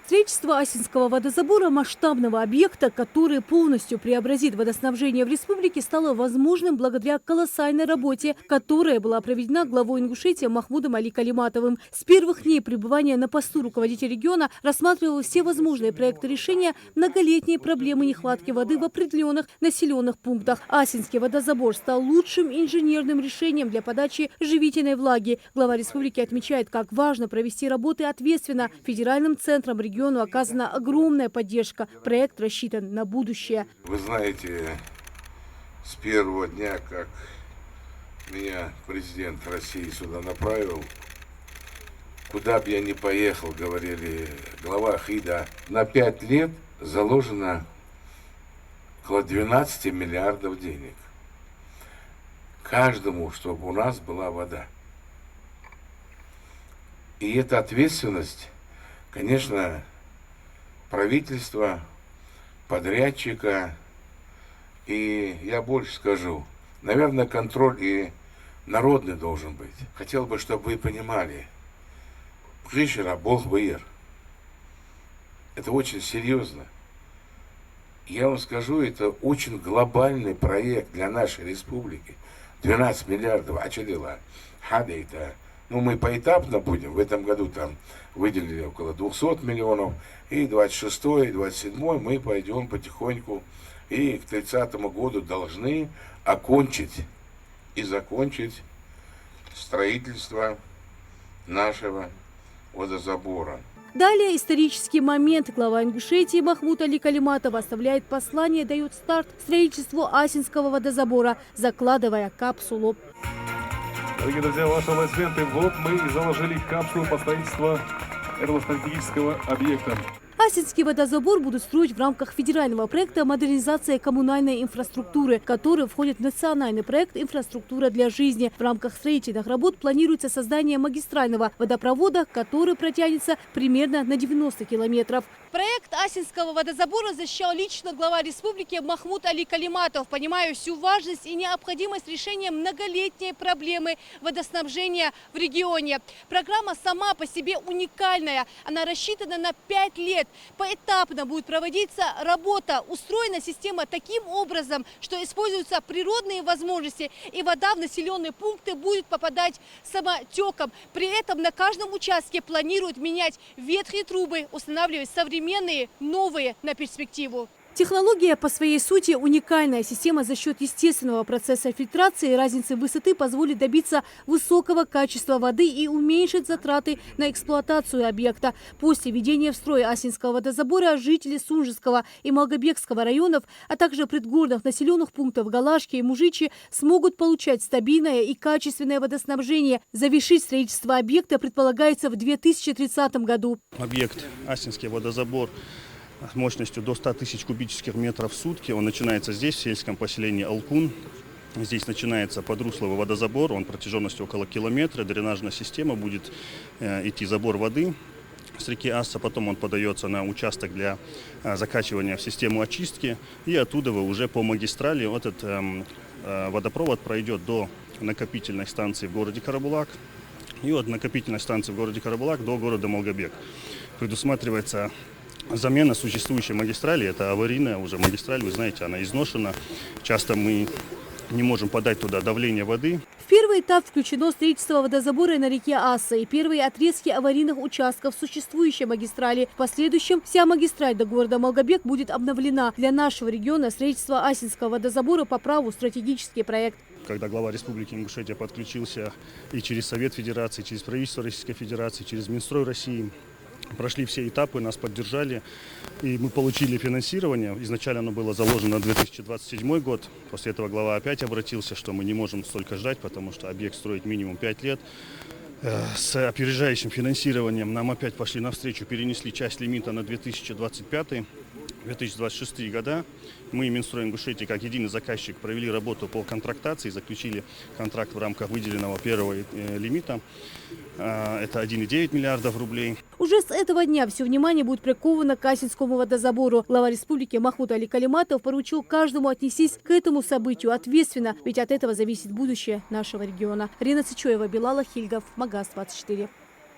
Строительство Асинского водозабора, масштабного объекта, который полностью преобразит водоснабжение в республике, стало возможным благодаря колоссальной работе, которая была проведена главой Ингушетии Махмудом Али Калиматовым. С первых дней пребывания на посту руководитель региона рассматривал все возможные проекты решения многолетней проблемы нехватки воды в определенных населенных пунктах. Асинский водозабор стал лучшим инженерным решением для подачи живительной влаги. Глава республики отмечает, как важно провести работы ответственно. Федеральным центром региона оказана огромная поддержка. Проект рассчитан на будущее. Вы знаете, с первого дня, как меня президент России сюда направил, куда бы я ни поехал, говорили, глава ХИДа, на 5 лет заложено около 12 миллиардов денег. Каждому, чтобы у нас была вода. И эта ответственность, конечно, правительства, подрядчика, и я больше скажу, наверное, контроль и народный должен быть. Хотел бы, чтобы вы понимали, Кришера Бог Ваир. Это очень серьезно. Я вам скажу, это очень глобальный проект для нашей республики. 12 миллиардов, а что дела? Хадейта. Ну, мы поэтапно будем. В этом году там выделили около 200 миллионов. И 26-й, 27-й мы пойдем потихоньку. И к 30-му году должны окончить и закончить строительство нашего водозабора. Далее исторический момент. Глава Ингушетии Махмуд Али Калиматов оставляет послание и дает старт строительству Асинского водозабора, закладывая капсулу. Дорогие друзья, ваши аплодисменты. Вот мы и заложили капсулу по строительству этого стратегического объекта. Асинский водозабор будут строить в рамках федерального проекта «Модернизация коммунальной инфраструктуры», который входит в национальный проект «Инфраструктура для жизни». В рамках строительных работ планируется создание магистрального водопровода, который протянется примерно на 90 километров. Проект Асинского водозабора защищал лично глава республики Махмуд Али Калиматов, понимая всю важность и необходимость решения многолетней проблемы водоснабжения в регионе. Программа сама по себе уникальная. Она рассчитана на 5 лет. Поэтапно будет проводиться работа. Устроена система таким образом, что используются природные возможности, и вода в населенные пункты будет попадать самотеком. При этом на каждом участке планируют менять ветхие трубы, устанавливать современные, новые на перспективу. Технология по своей сути уникальная. Система за счет естественного процесса фильтрации и разницы высоты позволит добиться высокого качества воды и уменьшить затраты на эксплуатацию объекта. После введения в строй Асинского водозабора жители Сунжского и Малгобекского районов, а также предгорных населенных пунктов Галашки и Мужичи смогут получать стабильное и качественное водоснабжение. Завершить строительство объекта предполагается в 2030 году. Объект Асинский водозабор с мощностью до 100 тысяч кубических метров в сутки. Он начинается здесь, в сельском поселении Алкун. Здесь начинается подрусловый водозабор, он протяженностью около километра. Дренажная система, будет идти забор воды с реки Аса, потом он подается на участок для закачивания в систему очистки. И оттуда уже по магистрали этот водопровод пройдет до накопительной станции в городе Карабулак. И от накопительной станции в городе Карабулак до города Малгобек. Предусматривается замена существующей магистрали. Это аварийная уже магистраль, вы знаете, она изношена. Часто мы не можем подать туда давление воды. В первый этап включено строительство водозабора на реке Аса и первые отрезки аварийных участков существующей магистрали. В последующем вся магистраль до города Малгобек будет обновлена. Для нашего региона строительство Асинского водозабора по праву стратегический проект. Когда глава Республики Ингушетия подключился и через Совет Федерации, через правительство Российской Федерации, через Минстрой России, прошли все этапы, нас поддержали, и мы получили финансирование. Изначально оно было заложено на 2027 год. После этого глава опять обратился, что мы не можем столько ждать, потому что объект строить минимум 5 лет. С опережающим финансированием нам опять пошли навстречу, перенесли часть лимита на 2025-2026 года. Мы, Минстрой Ингушетии, как единый заказчик, провели работу по контрактации, заключили контракт в рамках выделенного первого лимита. Это 1,9 миллиардов рублей. Уже с этого дня все внимание будет приковано к Асинскому водозабору. Глава республики Махмуд Али Калиматов поручил каждому отнестись к этому событию ответственно, ведь от этого зависит будущее нашего региона. Рина Цичоева, Билала Хильгов, Магаз 24.